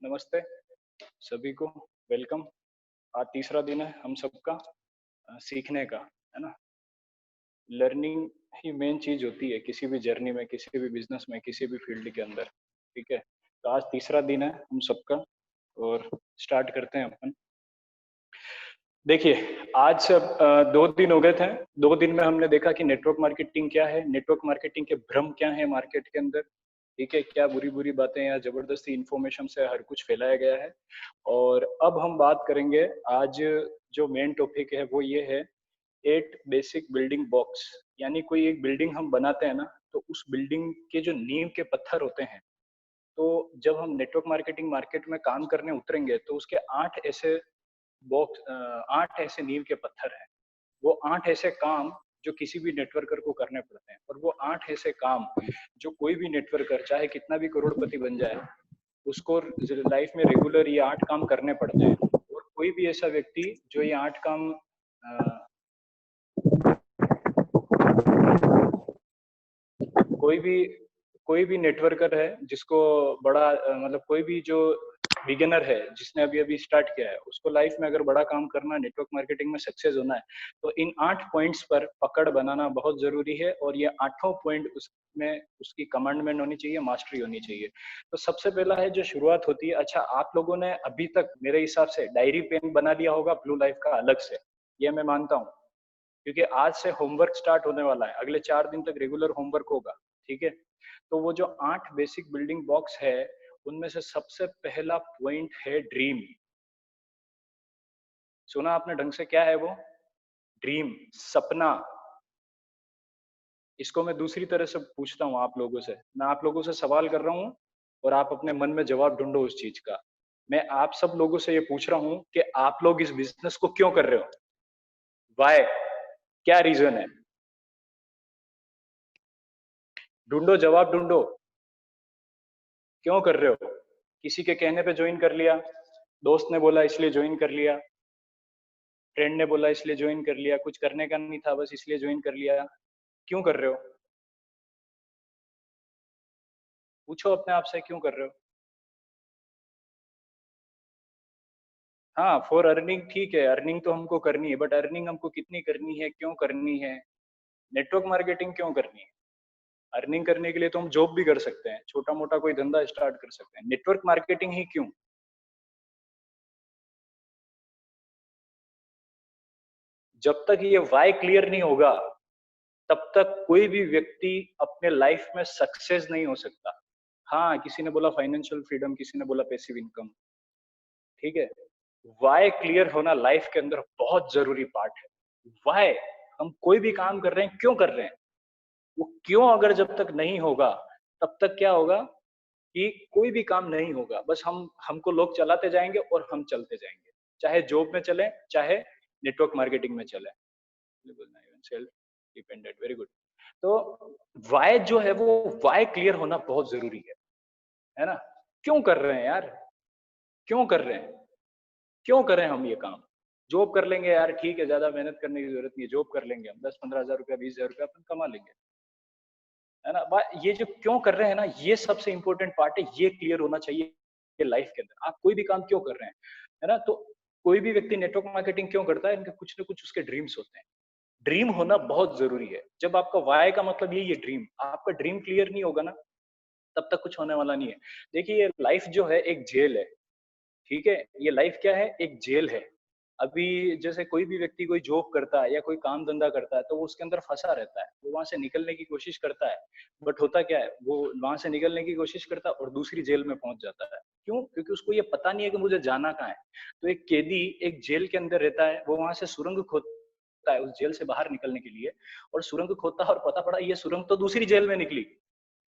नमस्ते सभी को। वेलकम। आज तीसरा दिन है हम सबका सीखने का, है ना। लर्निंग ही मेन चीज होती है किसी भी जर्नी में, किसी भी बिजनेस में, किसी भी फील्ड के अंदर। ठीक है, तो आज तीसरा दिन है हम सबका और स्टार्ट करते हैं अपन। देखिए, आज से 2 दिन हो गए थे। 2 दिन में हमने देखा कि नेटवर्क मार्केटिंग क्या है, नेटवर्क मार्केटिंग के भ्रम क्या है मार्केट के अंदर। ठीक है, क्या बुरी बुरी बातें या जबरदस्ती इंफॉर्मेशन से हर कुछ फैलाया गया है। और अब हम बात करेंगे। आज जो मेन टॉपिक है वो ये है, 8 बेसिक बिल्डिंग ब्लॉक्स। यानी कोई एक बिल्डिंग हम बनाते हैं ना, तो उस बिल्डिंग के जो नींव के पत्थर होते हैं, तो जब हम नेटवर्क मार्केटिंग मार्केट में काम करने उतरेंगे तो उसके 8 ऐसे बॉक्स, 8 ऐसे नींव के पत्थर हैं। वो 8 ऐसे काम जो किसी भी नेटवर्कर को करने पड़ते हैं, और वो 8 ऐसे काम जो कोई भी नेटवर्कर चाहे कितना भी करोड़पति बन जाए, उसको लाइफ में रेगुलर ये 8 काम करने पड़ते हैं। और कोई भी ऐसा व्यक्ति जो ये 8 काम कोई भी कोई भी नेटवर्कर है जिसको बड़ा मतलब कोई भी जो बिगिनर है जिसने अभी अभी स्टार्ट किया है, उसको लाइफ में अगर बड़ा काम करना है, नेटवर्क मार्केटिंग में सक्सेस होना है, तो इन 8 पॉइंट्स पर पकड़ बनाना बहुत जरूरी है। और ये 8 पॉइंट उसमें उसकी कमांडमेंट होनी चाहिए, मास्टरी होनी चाहिए। तो सबसे पहला है जो शुरुआत होती है। अच्छा, आप लोगों ने अभी तक मेरे हिसाब से डायरी पेन बना लिया होगा ब्लू लाइफ का अलग से, ये मैं मानता हूँ। क्योंकि आज से होमवर्क स्टार्ट होने वाला है, अगले 4 दिन तक रेगुलर होमवर्क होगा। ठीक है, तो वो जो 8 बेसिक बिल्डिंग ब्लॉक्स है, उनमें से सबसे पहला पॉइंट है ड्रीम। सुना आपने ढंग से? क्या है वो? ड्रीम, सपना। इसको मैं दूसरी तरह से पूछता हूँ आप लोगों से। मैं आप लोगों से सवाल कर रहा हूँ और आप अपने मन में जवाब ढूंढो उस चीज का। मैं आप सब लोगों से ये पूछ रहा हूँ कि आप लोग इस बिजनेस को क्यों कर रहे हो? वाई? क्या रीजन है? ढूंढो, जवाब ढूंढो। क्यों कर रहे हो? किसी के कहने पे ज्वाइन कर लिया, दोस्त ने बोला इसलिए ज्वाइन कर लिया, फ्रेंड ने बोला इसलिए ज्वाइन कर लिया, कुछ करने का नहीं था बस इसलिए ज्वाइन कर लिया। क्यों कर रहे हो? पूछो अपने आप से, क्यों कर रहे हो? हाँ, फॉर अर्निंग। ठीक है, अर्निंग तो हमको करनी है, बट अर्निंग हमको कितनी करनी है, क्यों करनी है? नेटवर्क मार्केटिंग क्यों करनी है? अर्निंग करने के लिए तो हम जॉब भी कर सकते हैं, छोटा मोटा कोई धंधा स्टार्ट कर सकते हैं। नेटवर्क मार्केटिंग ही क्यों? जब तक ये वाई क्लियर नहीं होगा, तब तक कोई भी व्यक्ति अपने लाइफ में सक्सेस नहीं हो सकता। हाँ, किसी ने बोला फाइनेंशियल फ्रीडम, किसी ने बोला पैसिव इनकम। ठीक है, वाई क्लियर होना लाइफ के अंदर बहुत जरूरी पार्ट है। वाई, हम कोई भी काम कर रहे हैं, क्यों कर रहे हैं? वो क्यों अगर जब तक नहीं होगा, तब तक क्या होगा कि कोई भी काम नहीं होगा। बस हमको लोग चलाते जाएंगे और हम चलते जाएंगे, चाहे जॉब में चले, चाहे नेटवर्क मार्केटिंग में चले। Self dependent, very good. तो वाई जो है, वो वाई क्लियर होना बहुत जरूरी है ना। क्यों कर रहे हैं यार? क्यों कर रहे हैं? क्यों करें हम ये काम? जॉब कर लेंगे यार, ठीक है, ज्यादा मेहनत करने की जरूरत नहीं है, जॉब कर लेंगे हम, 10-15 हजार रुपया, 20 हजार रुपया अपन कमा लेंगे, है ना। ये जो क्यों कर रहे हैं ना, ये सबसे इंपॉर्टेंट पार्ट है, ये क्लियर होना चाहिए लाइफ के अंदर। आप कोई भी काम क्यों कर रहे हैं, है ना। तो कोई भी व्यक्ति नेटवर्क मार्केटिंग क्यों करता है? इनके कुछ ना कुछ उसके ड्रीम्स होते हैं। ड्रीम होना बहुत जरूरी है। जब आपका वाई का मतलब यही है ड्रीम, आपका ड्रीम क्लियर नहीं होगा ना, तब तक कुछ होने वाला नहीं है। देखिए, ये लाइफ जो है एक जेल है। ठीक है, ये लाइफ क्या है? एक जेल है। अभी जैसे कोई भी व्यक्ति कोई जॉब करता है या कोई काम धंधा करता है, तो वो उसके अंदर फंसा रहता है, वो वहां से निकलने की कोशिश करता है। बट होता क्या है, वो वहां से निकलने की कोशिश करता है और दूसरी जेल में पहुंच जाता है। क्यों? क्योंकि उसको ये पता नहीं है कि मुझे जाना कहाँ है। तो एक कैदी एक जेल के अंदर रहता है, वो वहां से सुरंग खोदता है उस जेल से बाहर निकलने के लिए, और सुरंग खोदता है और पता पड़ा ये सुरंग तो दूसरी जेल में निकली।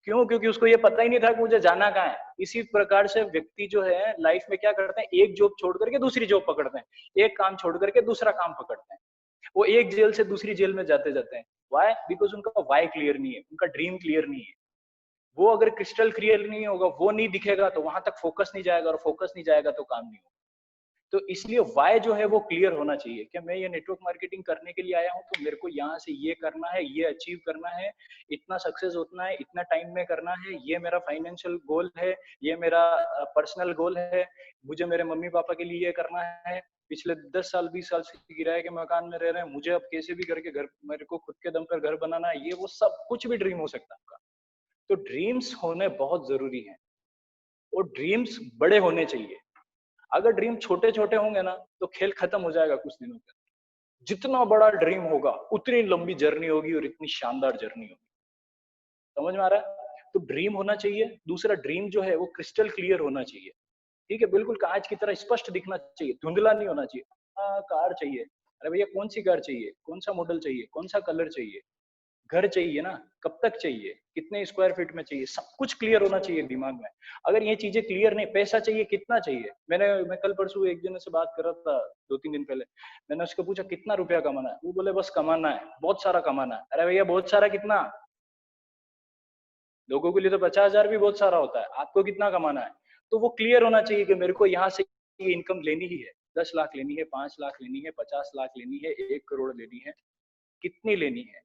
क्यों? क्योंकि उसको ये पता ही नहीं था कि मुझे जाना कहाँ है। इसी प्रकार से व्यक्ति जो है लाइफ में क्या करते हैं, एक जॉब छोड़ करके दूसरी जॉब पकड़ते हैं, एक काम छोड़ करके दूसरा काम पकड़ते हैं। वो एक जेल से दूसरी जेल में जाते जाते हैं। वाई? बिकॉज उनका वाई क्लियर नहीं है, उनका ड्रीम क्लियर नहीं है। वो अगर क्रिस्टल क्लियर नहीं होगा, वो नहीं दिखेगा, तो वहां तक फोकस नहीं जाएगा, और फोकस नहीं जाएगा तो काम नहीं होगा। तो इसलिए वाई जो है वो क्लियर होना चाहिए कि मैं ये नेटवर्क मार्केटिंग करने के लिए आया हूँ, तो मेरे को यहाँ से ये करना है, ये अचीव करना है, इतना सक्सेस होना है, इतना टाइम में करना है, ये मेरा फाइनेंशियल गोल है, ये मेरा पर्सनल गोल है, मुझे मेरे मम्मी पापा के लिए ये करना है, पिछले 10 साल 20 साल से किराए के मकान में रह रहे हैं, मुझे अब कैसे भी करके घर, मेरे को खुद के दम पर घर बनाना है, ये वो सब कुछ भी ड्रीम हो सकता है आपका। तो ड्रीम्स होने बहुत जरूरी है और ड्रीम्स बड़े होने चाहिए। अगर ड्रीम छोटे छोटे होंगे ना तो खेल खत्म हो जाएगा कुछ दिनों के। जितना बड़ा ड्रीम होगा उतनी लंबी जर्नी होगी और इतनी शानदार जर्नी होगी। समझ में आ रहा है? तो ड्रीम होना चाहिए। दूसरा, ड्रीम जो है वो क्रिस्टल क्लियर होना चाहिए। ठीक है, बिल्कुल कांच की तरह स्पष्ट दिखना चाहिए, धुंधला नहीं होना चाहिए। हाँ, कार चाहिए, अरे भैया कौन सी कार चाहिए, कौन सा मॉडल चाहिए, कौन सा कलर चाहिए, घर चाहिए ना, कब तक चाहिए, कितने स्क्वायर फीट में चाहिए, सब कुछ क्लियर होना चाहिए दिमाग में। अगर ये चीजें क्लियर नहीं, पैसा चाहिए, कितना चाहिए। मैं कल परसों एक जने से बात कर रहा था, 2-3 दिन पहले। मैंने उसको पूछा कितना रुपया कमाना है, वो बोले बस कमाना है, बहुत सारा कमाना है। अरे भैया बहुत सारा कितना? लोगों के लिए तो 50,000 भी बहुत सारा होता है, आपको कितना कमाना है? तो वो क्लियर होना चाहिए कि मेरे को यहाँ से ये इनकम लेनी ही है, 10 लाख लेनी है, 5 लाख लेनी है, 50 लाख लेनी है, 1 करोड़ लेनी है, कितनी लेनी है।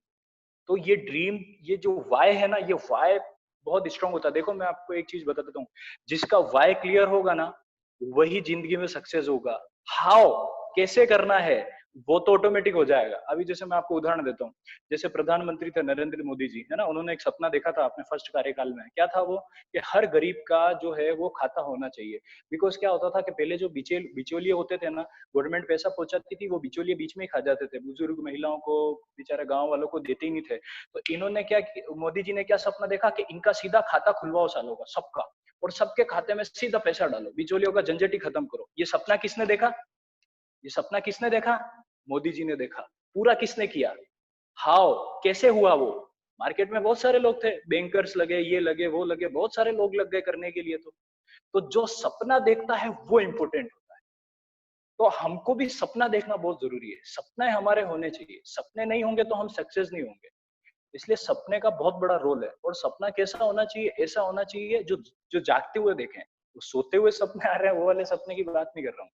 तो ये ड्रीम, ये जो वाई है ना, ये वाई बहुत स्ट्रांग होता है। देखो मैं आपको एक चीज बता देता हूँ, जिसका वाई क्लियर होगा ना वही जिंदगी में सक्सेस होगा। हाउ, कैसे करना है, वो तो ऑटोमेटिक हो जाएगा। अभी जैसे मैं आपको उदाहरण देता हूँ, जैसे प्रधानमंत्री थे नरेंद्र मोदी जी, है ना, उन्होंने एक सपना देखा था अपने फर्स्ट कार्यकाल में। क्या था वो? कि हर गरीब का जो है वो खाता होना चाहिए। बिकॉज क्या होता था कि पहले जो बिचौलिए होते थे ना, गवर्नमेंट पैसा पहुंचाती थी, वो बिचौलिए बीच में ही खा जाते थे, बुजुर्ग महिलाओं को, बेचारे गांव वालों को देते ही नहीं थे। तो इन्होंने क्या, मोदी जी ने क्या सपना देखा कि इनका सीधा खाता खुलवाओ सालों का सबका, और सबके खाते में सीधा पैसा डालो, बिचौलियों का झंझट ही खत्म करो। ये सपना किसने देखा? ये सपना किसने देखा? मोदी जी ने देखा। पूरा किसने किया? हाउ, कैसे हुआ वो? मार्केट में बहुत सारे लोग थे, बैंकर्स लगे, ये लगे, वो लगे, बहुत सारे लोग लग गए करने के लिए। तो जो सपना देखता है वो इंपॉर्टेंट होता है। तो हमको भी सपना देखना बहुत जरूरी है, सपने हमारे होने चाहिए। सपने नहीं होंगे तो हम सक्सेस नहीं होंगे। इसलिए सपने का बहुत बड़ा रोल है। और सपना कैसा होना चाहिए? ऐसा होना चाहिए जो जो जागते हुए देखें। वो सोते हुए सपने आ रहे हैं वो वाले सपने की बात नहीं कर रहा हूँ।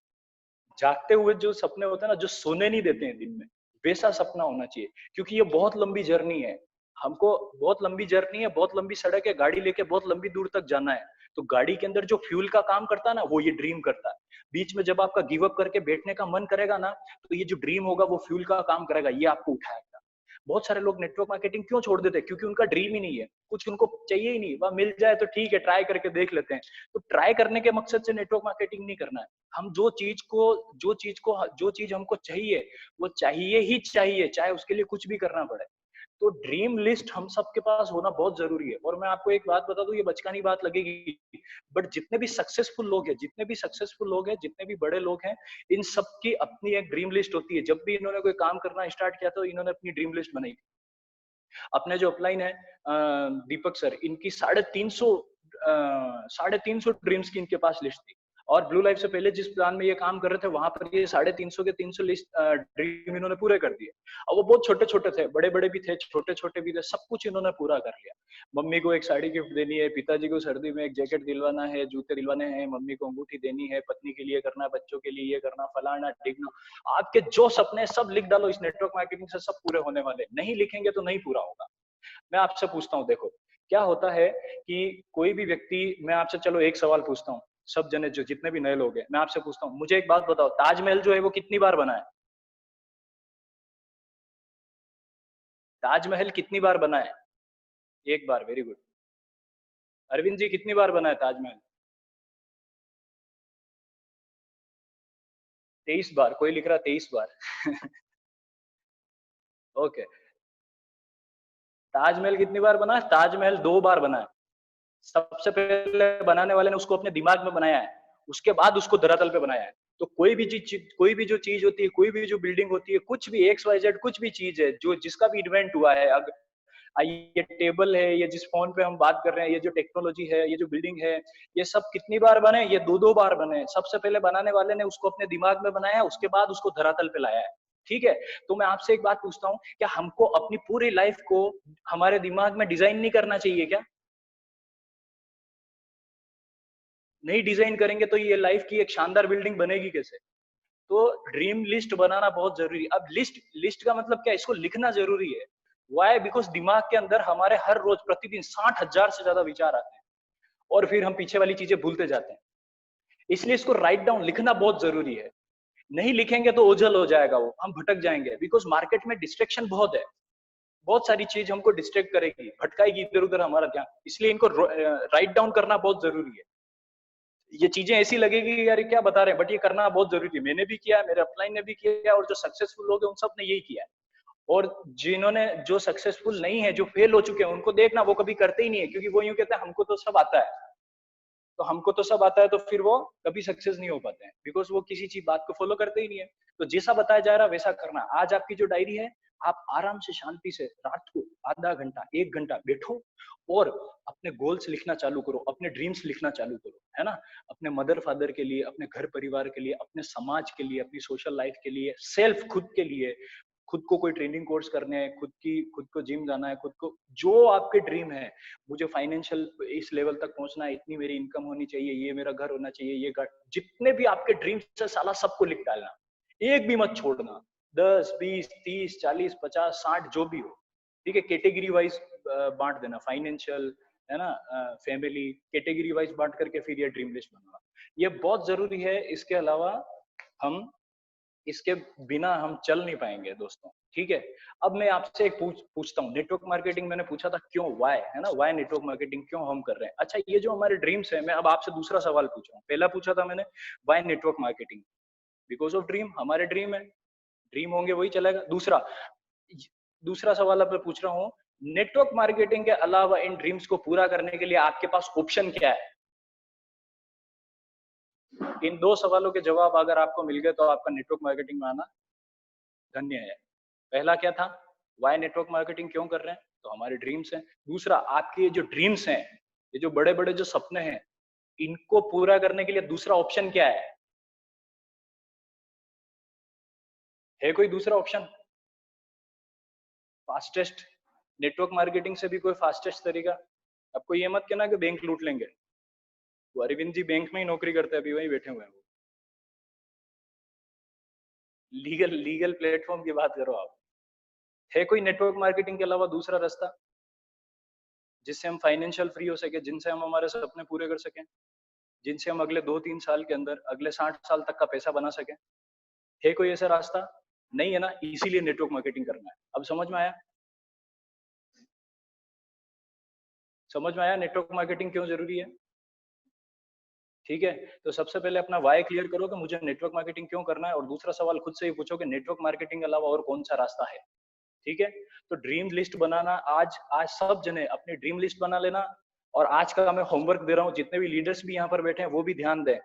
जागते हुए जो सपने होते हैं ना, जो सोने नहीं देते हैं दिन में, वैसा सपना होना चाहिए। क्योंकि ये बहुत लंबी जर्नी है, हमको बहुत लंबी जर्नी है, बहुत लंबी सड़क है, गाड़ी लेके बहुत लंबी दूर तक जाना है। तो गाड़ी के अंदर जो फ्यूल का काम करता है ना, वो ये ड्रीम करता है। बीच में जब आपका गिव अप करके बैठने का मन करेगा ना, तो ये जो ड्रीम होगा वो फ्यूल का काम करेगा, ये आपको उठाएगा। बहुत सारे लोग नेटवर्क मार्केटिंग क्यों छोड़ देते हैं? क्योंकि उनका ड्रीम ही नहीं है, कुछ उनको चाहिए ही नहीं। वह मिल जाए तो ठीक है, ट्राई करके देख लेते हैं। तो ट्राई करने के मकसद से नेटवर्क मार्केटिंग नहीं करना है। हम जो चीज हमको चाहिए, वो चाहिए ही चाहिए, चाहे उसके लिए कुछ भी करना पड़े। तो ड्रीम लिस्ट हम सबके पास होना बहुत जरूरी है। और मैं आपको एक बात बता दूं, ये बचकानी बात लगेगी, बट जितने भी सक्सेसफुल लोग हैं, जितने भी बड़े लोग हैं, इन सब की अपनी एक ड्रीम लिस्ट होती है। जब भी इन्होंने कोई काम करना स्टार्ट किया तो इन्होंने अपनी ड्रीम लिस्ट बनाई। अपने जो अपलाइन है दीपक सर, इनकी 350 ड्रीम्स की इनके पास लिस्ट थी। और ब्लू लाइफ से पहले जिस प्लान में ये काम कर रहे थे, वहां पर ये 350 के 300 लिस्ट ड्रीम इन्होंने पूरे कर दिए। और वो बहुत छोटे छोटे थे, बड़े बड़े भी थे, छोटे छोटे भी थे, सब कुछ इन्होंने पूरा कर लिया। मम्मी को एक साड़ी गिफ्ट देनी है, पिताजी को सर्दी में एक जैकेट दिलवाना है, जूते दिलवाने हैं, मम्मी को अंगूठी देनी है, पत्नी के लिए करना, बच्चों के लिए ये करना, फलाना ढिकना। आपके जो सपने सब लिख डालो, इस नेटवर्क मार्केटिंग से सब पूरे होने वाले। नहीं लिखेंगे तो नहीं पूरा होगा। मैं आपसे पूछता हूँ, देखो क्या होता है कि कोई भी व्यक्ति, मैं आपसे चलो एक सवाल पूछता हूँ, सब जने जो जितने भी नए लोग हैं, मैं आपसे पूछता हूँ, मुझे एक बात बताओ, ताजमहल जो है वो कितनी बार बना है? ताजमहल कितनी बार बना है? एक बार, वेरी गुड। अरविंद जी कितनी बार बना है ताजमहल? 23 बार। कोई लिख रहा 23 बार। ओके। ताजमहल कितनी बार बना है? ताजमहल 2 बार बना है। सबसे पहले बनाने वाले ने उसको अपने दिमाग में बनाया है, उसके बाद उसको धरातल पे बनाया है। तो कोई भी जो चीज होती है, कोई भी जो बिल्डिंग होती है, कुछ भी एक्स वाई जेड कुछ भी चीज है, जो जिसका भी इन्वेंट हुआ है, अगर ये टेबल है, ये जिस फोन पे हम बात कर रहे हैं, ये जो टेक्नोलॉजी है, ये जो बिल्डिंग है, ये सब कितनी बार बने? ये 2-2 बार बने। सबसे पहले बनाने वाले ने उसको अपने दिमाग में बनाया, उसके बाद उसको धरातल पे लाया है। ठीक है। तो मैं आपसे एक बात पूछता हूँ, क्या हमको अपनी पूरी लाइफ को हमारे दिमाग में डिजाइन नहीं करना चाहिए क्या? नहीं डिजाइन करेंगे तो ये लाइफ की एक शानदार बिल्डिंग बनेगी कैसे? तो ड्रीम लिस्ट बनाना बहुत जरूरी है। अब लिस्ट लिस्ट का मतलब क्या है, इसको लिखना जरूरी है। वाई? बिकॉज दिमाग के अंदर हमारे हर रोज प्रतिदिन 60,000 से ज्यादा विचार आते हैं और फिर हम पीछे वाली चीजें भूलते जाते हैं। इसलिए इसको राइट डाउन लिखना बहुत जरूरी है। नहीं लिखेंगे तो ओझल हो जाएगा, वो हम भटक जाएंगे। बिकॉज मार्केट में डिस्ट्रैक्शन बहुत है, बहुत सारी चीज हमको डिस्ट्रैक्ट करेगी, भटकाएगी इधर उधर हमारा ध्यान। इसलिए इनको राइट डाउन करना बहुत जरूरी है। ये चीजें ऐसी लगेगी कि यार ये क्या बता रहे हैं, बट ये करना बहुत जरूरी है। मैंने भी किया है, मेरे अपलाइन ने भी किया है, और जो सक्सेसफुल लोग हैं उन सब ने यही किया है। और जिन्होंने, जो सक्सेसफुल नहीं है, जो फेल हो चुके हैं, उनको देखना, वो कभी करते ही नहीं है, क्योंकि वो यूं कहते हैं हमको तो सब आता है। तो हमको तो सब आता है, तो फिर वो कभी सक्सेस नहीं हो पाते हैं, बिकॉज वो किसी चीज बात को फॉलो करते ही नहीं है। तो जैसा बताया जा रहा है वैसा करना। आज आपकी जो डायरी है, आप आराम से शांति से रात को आधा घंटा 1 घंटा बैठो और अपने गोल्स लिखना चालू करो, अपने ड्रीम्स लिखना चालू करो, है ना। अपने मदर फादर के लिए, अपने घर परिवार के लिए, अपने समाज के लिए, अपनी सोशल लाइफ के लिए, सेल्फ खुद के लिए, खुद को कोई ट्रेनिंग कोर्स करने हैं, खुद को जिम जाना है, खुद को जो आपके ड्रीम है, मुझे फाइनेंशियल इस लेवल तक पहुंचना है, इतनी मेरी इनकम होनी चाहिए, ये मेरा घर होना चाहिए, ये घर, जितने भी आपके ड्रीम्स है साला सबको लिख डालना, एक भी मत छोड़ना। 10, 20, 30, 40, 50, 60 जो भी हो, ठीक है। कैटेगरी वाइज बांट देना, फाइनेंशियल, है ना, फैमिली, कैटेगरी वाइज बांट करके फिर ये ड्रीम लिस्ट बनाना, ये बहुत जरूरी है। इसके अलावा हम, इसके बिना हम चल नहीं पाएंगे दोस्तों, ठीक है। अब मैं आपसे एक पूछता हूँ, नेटवर्क मार्केटिंग मैंने पूछा था क्यों, वाई, है ना, वाई नेटवर्क मार्केटिंग क्यों हम कर रहे हैं। अच्छा, ये जो हमारे ड्रीम्स है, मैं अब आपसे दूसरा सवाल पूछ रहा हूँ। पहला पूछा था मैंने why network marketing, because of dream, हमारे ड्रीम है, ड्रीम होंगे वही चलेगा। दूसरा, दूसरा सवाल अब मैं पूछ रहा हूँ, नेटवर्क मार्केटिंग के अलावा इन ड्रीम्स को पूरा करने के लिए आपके पास ऑप्शन क्या है। इन दो सवालों के जवाब अगर आपको मिल गए तो आपका नेटवर्क मार्केटिंग में आना धन्य है। पहला क्या था, वाई नेटवर्क मार्केटिंग क्यों कर रहे हैं, तो हमारे ड्रीम्स हैं। दूसरा, आपके ये जो ड्रीम्स हैं, ये जो बड़े बड़े जो सपने हैं, इनको पूरा करने के लिए दूसरा ऑप्शन क्या है कोई दूसरा ऑप्शन? फास्टेस्ट नेटवर्क मार्केटिंग से भी कोई फास्टेस्ट तरीका? आपको ये मत कहना कि बैंक लूट लेंगे, वो अरविंद जी बैंक में ही नौकरी करते हैं, अभी वहीं बैठे हुए हैं वो। लीगल लीगल प्लेटफॉर्म की बात करो आप। है कोई नेटवर्क मार्केटिंग के अलावा दूसरा रास्ता जिससे हम फाइनेंशियल फ्री हो सके, जिनसे हम हमारे सपने पूरे कर सकें, जिनसे हम अगले 2-3 साल के अंदर, अगले 60 साल तक का पैसा बना सकें? है कोई ऐसा रास्ता? नहीं है ना, इसीलिए नेटवर्क मार्केटिंग करना है। अब समझ में आया? समझ में आया नेटवर्क मार्केटिंग क्यों जरूरी है? ठीक है। तो सबसे पहले अपना वाई क्लियर करो कि मुझे नेटवर्क मार्केटिंग क्यों करना है, और दूसरा सवाल खुद से ही पूछो कि नेटवर्क मार्केटिंग के अलावा और कौन सा रास्ता है। ठीक है। तो ड्रीम लिस्ट बनाना, आज आज सब जने अपनी ड्रीम लिस्ट बना लेना। और आज का मैं होमवर्क दे रहा हूँ, जितने भी लीडर्स भी यहाँ पर बैठे हैं वो भी ध्यान दें,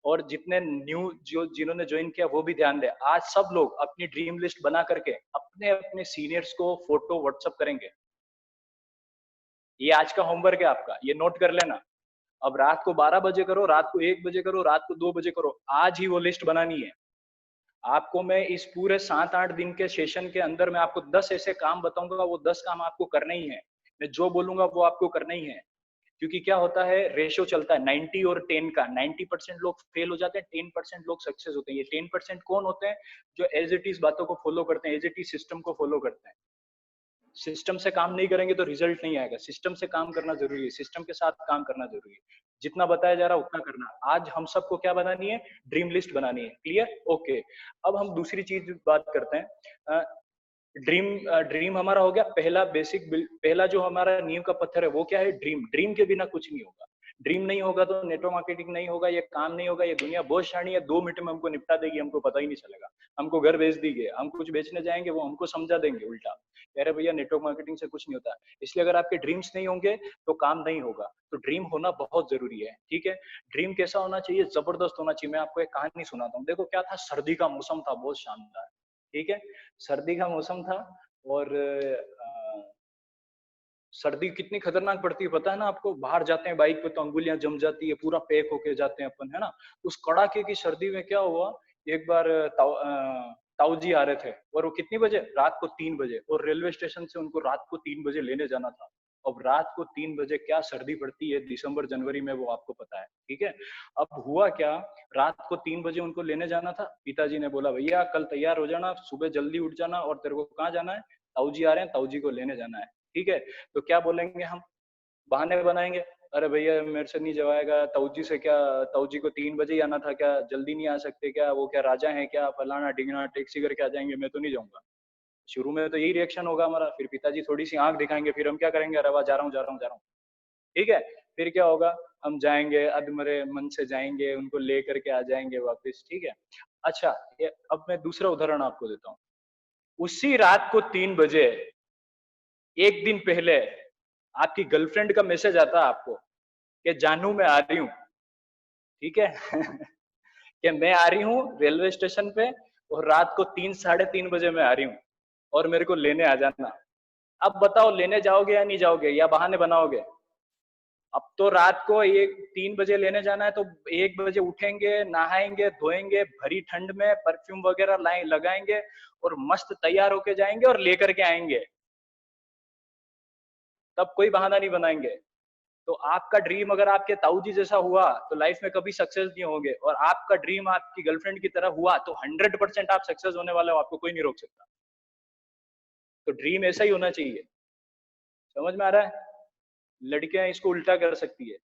और जितने न्यू जो जिन्होंने ज्वाइन किया वो भी ध्यान दें। आज सब लोग अपनी ड्रीम लिस्ट बना करके अपने अपने सीनियर्स को फोटो व्हाट्सअप करेंगे। ये आज का होमवर्क है आपका, ये नोट कर लेना। अब रात को 12 बजे करो, रात को 1 बजे करो, रात को 2 बजे करो, आज ही वो लिस्ट बनानी है। आपको मैं इस पूरे 7-8 दिन के सेशन के अंदर मैं आपको 10 ऐसे काम बताऊंगा, वो 10 काम आपको करने ही है। मैं जो बोलूंगा वो आपको करना ही है। क्योंकि क्या होता है, रेशियो चलता है 90 और 10 का। 90% लोग फेल हो जाते हैं, 10% लोग सक्सेस होते हैं। ये 10% कौन होते हैं? जो एज इट इज बातों को फॉलो करते हैं, एज इट इज सिस्टम को फॉलो करते हैं। सिस्टम से काम नहीं करेंगे तो रिजल्ट नहीं आएगा। सिस्टम से काम करना जरूरी है, सिस्टम के साथ काम करना जरूरी है। जितना बताया जा रहा है उतना करना। आज हम सबको क्या बनानी है? ड्रीम लिस्ट बनानी है। क्लियर? ओके। अब हम दूसरी चीज बात करते हैं। ड्रीम ड्रीम हमारा हो गया पहला बेसिक, पहला जो हमारा नींव का पत्थर है वो क्या है? ड्रीम। ड्रीम के बिना कुछ नहीं होगा। ड्रीम नहीं होगा तो नेटवर्क मार्केटिंग नहीं होगा, ये काम नहीं होगा। ये दुनिया बहुत शानी है, 2 मिनट में हमको निपटा देगी, हमको पता ही नहीं चलेगा। हमको घर बेच देंगे, हम कुछ बेचने जाएंगे वो हमको समझा देंगे उल्टा, कह रहे भैया नेटवर्क मार्केटिंग से कुछ नहीं होता। इसलिए अगर आपके ड्रीम्स नहीं होंगे तो काम नहीं होगा। तो ड्रीम होना बहुत जरूरी है, ठीक है। ड्रीम कैसा होना चाहिए? जबरदस्त होना चाहिए। मैं आपको एक कहानी सुनाता हूँ। देखो क्या था, सर्दी का मौसम था, बहुत शानदार, ठीक है। सर्दी का मौसम था, और सर्दी कितनी खतरनाक पड़ती है पता है ना आपको? बाहर जाते हैं बाइक पे तो अंगुलियां जम जाती है, पूरा पैक होके जाते हैं अपन, है ना। उस कड़ाके की सर्दी में क्या हुआ, एक बार ताऊ जी आ रहे थे, और वो कितनी बजे? रात को 3 बजे, और रेलवे स्टेशन से उनको रात को 3 बजे लेने जाना था। अब रात को 3 बजे क्या सर्दी पड़ती है दिसंबर जनवरी में, वो आपको पता है, ठीक है। अब हुआ क्या, रात को 3 बजे उनको लेने जाना था, पिताजी ने बोला भैया कल तैयार हो जाना, सुबह जल्दी उठ जाना, और तेरे को कहाँ जाना है, ताऊ जी आ रहे हैं, ताऊ जी को लेने जाना है, ठीक है। तो क्या बोलेंगे हम, बहाने बनाएंगे, अरे भैया मेरे से नहीं जवाएगा, ताऊ जी से क्या, ताऊ जी को 3 बजे ही आना था, क्या जल्दी नहीं आ सकते क्या, वो क्या राजा है क्या, फलाना ढिंगना, टैक्सी करके आ जाएंगे, मैं तो नहीं जाऊंगा। शुरू में तो यही रिएक्शन होगा हमारा, फिर पिताजी थोड़ी सी आंख दिखाएंगे, फिर हम क्या करेंगे, अरे वाह जा रहा हूँ जा रहा हूँ जा रहा हूँ, ठीक है। फिर क्या होगा, हम जाएंगे, अधमरे मन से जाएंगे, उनको ले करके आ जाएंगे वापस, ठीक है। अच्छा, अब मैं दूसरा उदाहरण आपको देता हूँ। उसी रात को 3 बजे, एक दिन पहले आपकी गर्लफ्रेंड का मैसेज आता है आपको कि जानू मैं आ रही हूँ, ठीक है। कि मैं आ रही हूँ रेलवे स्टेशन पे, और रात को 3 साढ़े 3 बजे मैं आ रही हूँ, और मेरे को लेने आ जाना। अब बताओ लेने जाओगे या नहीं जाओगे, या बहाने बनाओगे। अब तो रात को 3 बजे लेने जाना है, तो 1 बजे उठेंगे, नहाएंगे धोएंगे, भरी ठंड में परफ्यूम वगैरह लाए लगाएंगे, और मस्त तैयार होके जाएंगे और लेकर के आएंगे, तब कोई बहाना नहीं बनाएंगे। तो आपका ड्रीम अगर आपके ताऊ जी जैसा हुआ तो लाइफ में कभी सक्सेस नहीं होगे, और आपका ड्रीम आपकी गर्लफ्रेंड की तरह हुआ तो 100% आप सक्सेस होने वाले हो, आपको कोई नहीं रोक सकता। तो ड्रीम ऐसा ही होना चाहिए। समझ में आ रहा है, लड़कियां इसको उल्टा कर सकती है।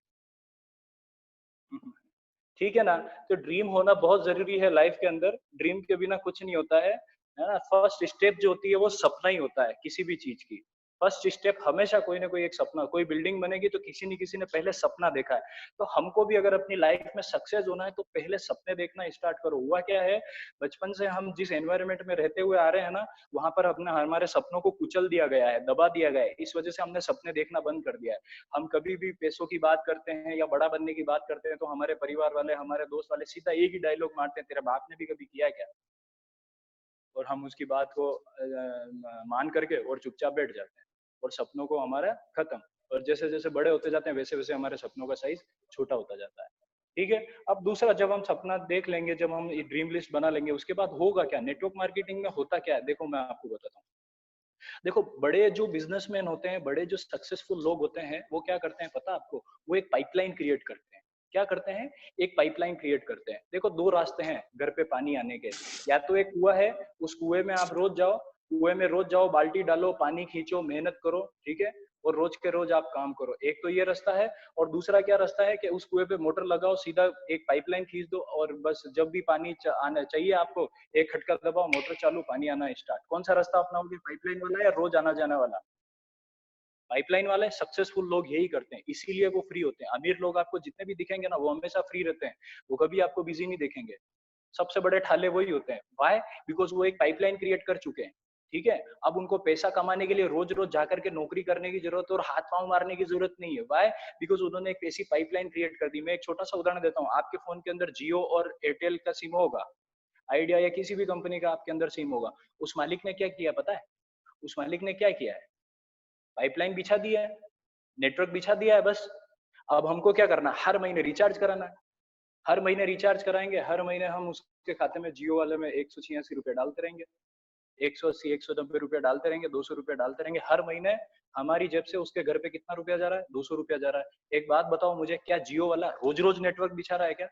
ठीक है ना। तो ड्रीम होना बहुत जरूरी है लाइफ के अंदर, ड्रीम के बिना कुछ नहीं होता है ना। फर्स्ट स्टेप जो होती है वो सपना ही होता है किसी भी चीज की। फर्स्ट स्टेप हमेशा कोई ना कोई एक सपना, कोई बिल्डिंग बनेगी तो किसी न किसी ने पहले सपना देखा है। तो हमको भी अगर अपनी लाइफ में सक्सेस होना है तो पहले सपने देखना स्टार्ट करो। हुआ क्या है, बचपन से हम जिस एनवायरनमेंट में रहते हुए आ रहे हैं ना, वहां पर अपने हमारे सपनों को कुचल दिया गया है, दबा दिया गया है, इस वजह से हमने सपने देखना बंद कर दिया है। हम कभी भी पैसों की बात करते हैं या बड़ा बनने की बात करते हैं तो हमारे परिवार वाले, हमारे दोस्त वाले सीधा एक ही डायलॉग मारते हैं, तेरे बाप ने भी कभी किया क्या। और हम उसकी बात को मान करके और चुपचाप बैठ जाते हैं, और सपनों को हमारा खत्म। और जैसे जैसे बड़े होते जाते हैं वैसे वैसे हमारे सपनों का साइज छोटा होता जाता है। ठीक है। अब दूसरा, जब हम सपना देख लेंगे, जब हम ड्रीम लिस्ट बना लेंगे, उसके बाद होगा क्या, नेटवर्क मार्केटिंग में होता क्या है, देखो मैं आपको बताता हूँ। देखो, बड़े जो बिजनेसमैन होते हैं, बड़े जो सक्सेसफुल लोग होते हैं, वो क्या करते हैं पता है आपको, वो एक पाइपलाइन क्रिएट करते हैं। क्या करते हैं, एक पाइपलाइन क्रिएट करते हैं। देखो, दो रास्ते हैं घर पे पानी आने के। या तो एक कुआं है, उस कुएं में आप रोज जाओ, कुएं में रोज जाओ, बाल्टी डालो, पानी खींचो, मेहनत करो, ठीक है, और रोज के रोज आप काम करो। एक तो ये रास्ता है। और दूसरा क्या रास्ता है कि उस कुएं पे मोटर लगाओ, सीधा एक पाइपलाइन खींच दो, और बस जब भी पानी आना चाहिए आपको, एक खटका दबाओ, मोटर चालू, पानी आना स्टार्ट। कौन सा रास्ता अपनाओगे, पाइपलाइन वाला या रोज आना जाने वाला। पाइपलाइन वाले सक्सेसफुल लोग यही करते हैं, इसीलिए वो फ्री होते हैं। अमीर लोग आपको जितने भी दिखेंगे ना, वो हमेशा फ्री रहते हैं, वो कभी आपको बिजी नहीं देखेंगे। सबसे बड़े ठाले वही होते हैं। वाई, बिकॉज वो एक पाइपलाइन क्रिएट कर चुके हैं। ठीक है। अब उनको पैसा कमाने के लिए रोज रोज जाकर के नौकरी करने की जरूरत और हाथ पांव मारने की जरूरत नहीं है। वाई, बिकॉज उन्होंने एक ऐसी पाइपलाइन क्रिएट कर दी। मैं एक छोटा सा उदाहरण देता हूँ। आपके फोन के अंदर जियो और एयरटेल का सिम होगा, आइडिया या किसी भी कंपनी का आपके अंदर सिम होगा। उस मालिक ने क्या किया पता है, उस मालिक ने क्या किया है, पाइपलाइन बिछा दिया है, नेटवर्क बिछा दिया है, बस। अब हमको क्या करना, हर महीने रिचार्ज कराना है। हर महीने रिचार्ज कराएंगे, हर महीने हम उसके खाते में, जियो वाले में, 186 रुपए डालते रहेंगे। 180 190 रुपए डालते रहेंगे, 200 रुपए डालते रहेंगे हर महीने। हमारी जेब से उसके घर पे कितना रुपया जा रहा है, 200 रुपया जा रहा है। एक बात बताओ मुझे, क्या जियो वाला रोज रोज नेटवर्क बिछा रहा है क्या।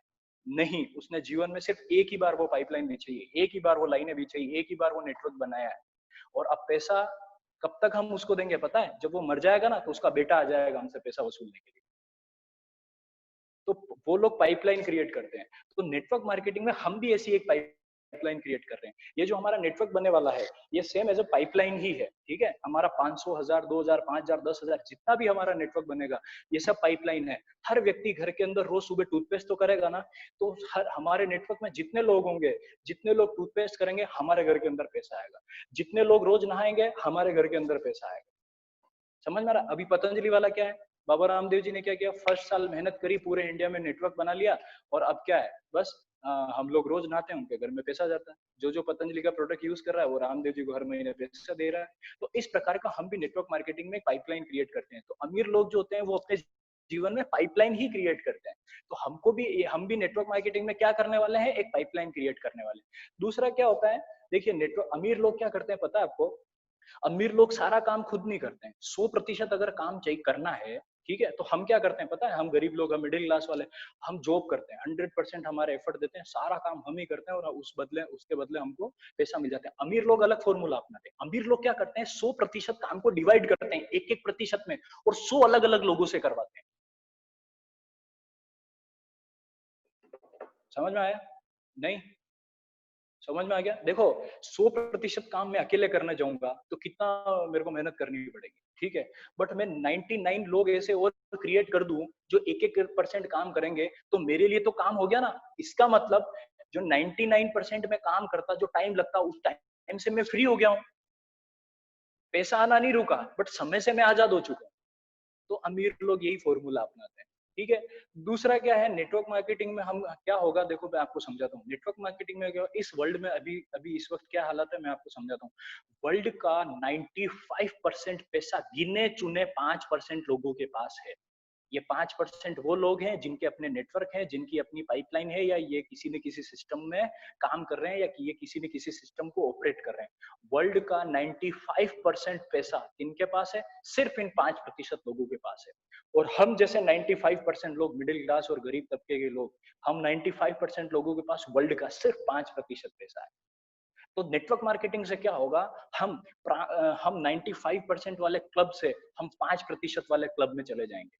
नहीं, उसने जीवन में सिर्फ एक ही बार वो पाइपलाइन बिछाई है, एक ही बार वो लाइनें बिछाई, एक ही बार वो नेटवर्क बनाया है। और अब पैसा कब तक हम उसको देंगे पता है, जब वो मर जाएगा ना, तो उसका बेटा आ जाएगा हमसे पैसा वसूलने के लिए। तो वो लोग पाइपलाइन क्रिएट करते हैं। तो नेटवर्क मार्केटिंग में हम भी ऐसी एक पाइपलाइन क्रिएट कर रहे हैं। ये जो हमारा नेटवर्क बनने वाला है, ये सेम एज अ पाइपलाइन ही है। ठीक है। हमारा 500, 1000, 2000, 5000, 10,000 जितना भी हमारा नेटवर्क बनेगा, ये सब पाइपलाइन है। हर व्यक्ति घर के अंदर रोज सुबह टूथपेस्ट तो करेगा ना, तो हर हमारे नेटवर्क में जितने लोग होंगे, जितने लोग टूथपेस्ट करेंगे, हमारे घर के अंदर पैसा आएगा। जितने लोग रोज नहाएंगे, हमारे घर के अंदर पैसा आएगा। समझ में आ रहा। अभी पतंजलि वाला क्या है, बाबा रामदेव जी ने क्या किया, फर्स्ट साल मेहनत करी, पूरे इंडिया में नेटवर्क बना लिया, और अब क्या है, बस हम लोग रोज नहाते हैं, उनके घर में पैसा जाता है। जो जो पतंजलि का प्रोडक्ट यूज कर रहा है, वो रामदेव जी को हर महीने पैसा दे रहा है। तो इस प्रकार का हम भी नेटवर्क मार्केटिंग में पाइपलाइन क्रिएट करते हैं। तो अमीर लोग जो होते हैं, वो अपने जीवन में पाइपलाइन ही क्रिएट करते हैं। तो हमको भी, हम भी नेटवर्क मार्केटिंग में क्या करने वाले हैं, एक पाइपलाइन क्रिएट करने वाले। दूसरा क्या होता है, देखिए, नेटवर्क, अमीर लोग क्या करते हैं पता है आपको, अमीर लोग सारा काम खुद नहीं करते हैं। 100% अगर काम चाहिए करना है, ठीक है, तो हम क्या करते हैं पता है? हम गरीब लोग, हम मिडिल क्लास वाले, हम जॉब करते हैं, 100% हमारे एफर्ट देते हैं, सारा काम हम ही करते हैं और उसके बदले हमको पैसा मिल जाता है। अमीर लोग अलग फॉर्मूला अपनाते हैं। अमीर लोग क्या करते हैं? 100% काम को डिवाइड करते हैं एक एक प्रतिशत में, और 100 अलग अलग लोगों से करवाते हैं। समझ में आया? नहीं समझ में आ गया? देखो, 100% काम मैं अकेले करने जाऊंगा तो कितना मेरे को मेहनत करनी पड़ेगी, ठीक है? बट मैं 99 लोग ऐसे और क्रिएट कर दूं जो एक एक परसेंट काम करेंगे, तो मेरे लिए तो काम हो गया ना। इसका मतलब जो 99% में काम करता, जो टाइम लगता, उस टाइम से मैं फ्री हो गया हूँ। पैसा आना नहीं रुका, बट समय से मैं आजाद हो चुका हूँ। तो अमीर लोग यही फॉर्मूला अपनाते हैं, ठीक है। दूसरा क्या है, नेटवर्क मार्केटिंग में हम क्या होगा, देखो मैं आपको समझाता हूँ। नेटवर्क मार्केटिंग में क्या, इस वर्ल्ड में अभी अभी इस वक्त क्या हालत है, मैं आपको समझाता हूँ। वर्ल्ड का 95% पैसा गिने चुने 5% लोगों के पास है। ये 5% वो लोग हैं जिनके अपने नेटवर्क हैं, जिनकी अपनी पाइपलाइन है, या ये किसी न किसी सिस्टम में काम कर रहे हैं, या ये किसी न किसी सिस्टम को ऑपरेट कर रहे हैं। वर्ल्ड का 95% पैसा इनके पास है, सिर्फ इन 5% लोगों के पास है। और हम जैसे 95% लोग, मिडिल क्लास और गरीब तबके के लोग, हम 95% लोगों के पास वर्ल्ड का सिर्फ 5% पैसा है। तो नेटवर्क मार्केटिंग से क्या होगा, हम 95% वाले क्लब से हम 5% वाले क्लब में चले जाएंगे।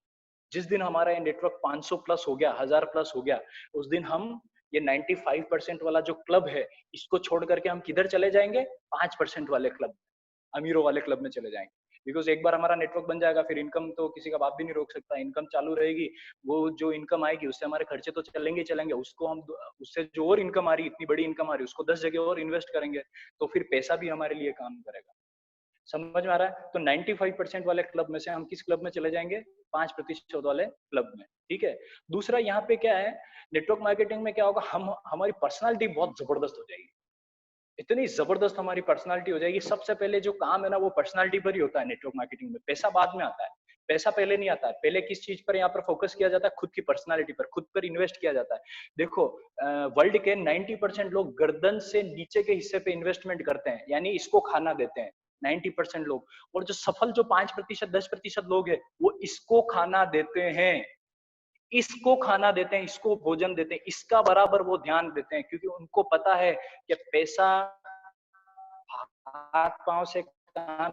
जिस दिन हमारा ये नेटवर्क 500 प्लस हो गया, 1000 प्लस हो गया, उस दिन हम ये 95% वाला जो क्लब है, इसको छोड़ करके हम किधर चले जाएंगे? 5% वाले क्लब, अमीरों वाले क्लब में चले जाएंगे। बिकॉज एक बार हमारा नेटवर्क बन जाएगा, फिर इनकम तो किसी का बाप भी नहीं रोक सकता, इनकम चालू रहेगी। वो जो इनकम आएगी उससे हमारे खर्चे तो चलेंगे ही चलेंगे, उसको हम, उससे जो और इनकम आ रही, इतनी बड़ी इनकम आ रही, उसको 10 जगह और इन्वेस्ट करेंगे, तो फिर पैसा भी हमारे लिए काम करेगा। समझ में आ रहा है? तो 95% वाले क्लब में से हम किस क्लब में चले जाएंगे? 5% वाले क्लब में, ठीक है। दूसरा यहाँ पे क्या है, नेटवर्क मार्केटिंग में क्या होगा, हम, हमारी पर्सनालिटी बहुत जबरदस्त हो जाएगी। इतनी जबरदस्त हमारी पर्सनालिटी हो जाएगी। सबसे पहले जो काम है ना, वो पर्सनालिटी पर ही होता है नेटवर्क मार्केटिंग में। पैसा बाद में आता है, पैसा पहले नहीं आता है। पहले किस चीज पर यहाँ पर फोकस किया जाता है? खुद की पर्सनालिटी पर, खुद पर इन्वेस्ट किया जाता है। देखो, वर्ल्ड के 90% लोग गर्दन से नीचे के हिस्से पे इन्वेस्टमेंट करते हैं, यानी इसको खाना देते हैं 90% लोग। और जो सफल, जो 5%, 10% लोग हैं, वो इसको खाना देते हैं, इसको खाना देते हैं, इसको भोजन देते हैं, इसका बराबर वो ध्यान देते हैं, क्योंकि उनको पता है कि पैसा हाथ पांव से काम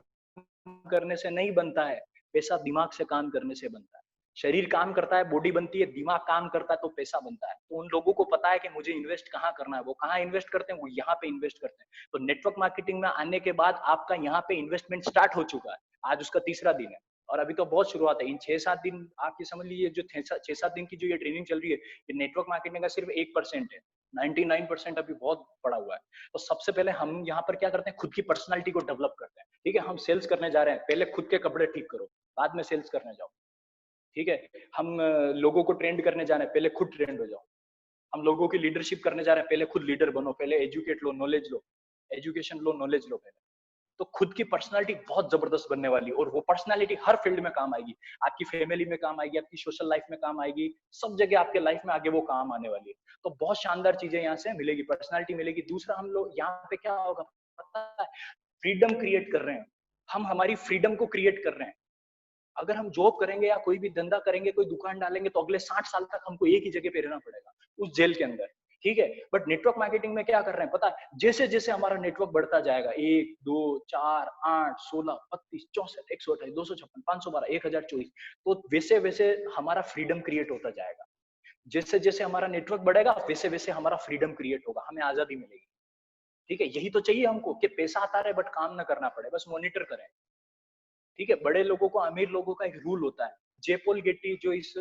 करने से नहीं बनता है, पैसा दिमाग से काम करने से बनता है। शरीर काम करता है, बॉडी बनती है, दिमाग काम करता है तो पैसा बनता है। तो उन लोगों को पता है कि मुझे इन्वेस्ट कहाँ करना है। वो कहाँ इन्वेस्ट करते हैं? वो यहाँ पे इन्वेस्ट करते हैं। तो नेटवर्क मार्केटिंग में आने के बाद आपका यहाँ पे इन्वेस्टमेंट स्टार्ट हो चुका है। आज उसका तीसरा दिन है और अभी तो बहुत शुरुआत है। इन 6-7 दिन आप ये समझ लीजिए, जो 6-7 दिन की जो ये ट्रेनिंग चल रही है, ये नेटवर्क मार्केटिंग का सिर्फ 1% है। 99% अभी बहुत पड़ा हुआ है। तो सबसे पहले हम यहाँ पर क्या करते हैं? खुद की पर्सनालिटी को डेवलप करते हैं, ठीक है। हम सेल्स करने जा रहे हैं, पहले खुद के कपड़े ठीक करो, बाद में सेल्स करने जाओ, ठीक है। हम लोगों को ट्रेंड करने जा रहे हैं, पहले खुद ट्रेंड हो जाओ। हम लोगों की लीडरशिप करने जा रहे हैं, पहले खुद लीडर बनो, पहले एजुकेट लो, नॉलेज लो, एजुकेशन लो, नॉलेज लो पहले। तो खुद की पर्सनालिटी बहुत जबरदस्त बनने वाली है, और वो पर्सनालिटी हर फील्ड में काम आएगी। आपकी फैमिली में काम आएगी, आपकी सोशल लाइफ में काम आएगी, सब जगह आपके लाइफ में आगे वो काम आने वाली है। तो बहुत शानदार चीजें यहाँ से मिलेगी, पर्सनालिटी मिलेगी। दूसरा, हम लोग यहाँ पे क्या होगा पता है? फ्रीडम क्रिएट कर रहे हैं हम, हमारी फ्रीडम को क्रिएट कर रहे हैं। अगर हम जॉब करेंगे या कोई भी धंधा करेंगे, कोई दुकान डालेंगे, तो अगले 60 साल तक हमको एक ही जगह पे रहना पड़ेगा, उस जेल के अंदर, ठीक है। बट नेटवर्क मार्केटिंग में क्या कर रहे हैं पता है? जैसे जैसे हमारा नेटवर्क बढ़ता जाएगा, 1 2 4 8 16 32 64 128 256 512 1024, तो वैसे वैसे हमारा फ्रीडम क्रिएट होता जाएगा। जैसे जैसे हमारा नेटवर्क बढ़ेगा, वैसे वैसे हमारा फ्रीडम क्रिएट होगा, हमें आजादी मिलेगी, ठीक है। यही तो चाहिए हमको, कि पैसा आता रहे बट काम ना करना पड़े, बस मॉनिटर करें, ठीक है। बड़े लोगों को, अमीर लोगों का एक रूल होता है। जेपोल गेटी जो इस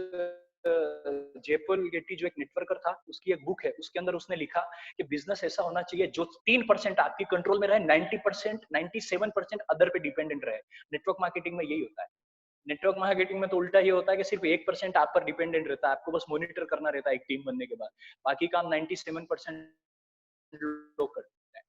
जेपोल गेटी जो एक नेटवर्कर था, उसकी एक बुक है, उसके अंदर उसने लिखा कि बिजनेस ऐसा होना चाहिए जो 3% आपकी कंट्रोल में रहे, 90% 97% अदर पे डिपेंडेंट रहे। नेटवर्क मार्केटिंग में यही होता है। नेटवर्क मार्केटिंग में तो उल्टा ये होता है कि सिर्फ 1% आप पर डिपेंडेंट रहता है, आपको बस मॉनिटर करना रहता है एक टीम बनने के बाद। बाकी काम 97% लोग करते हैं,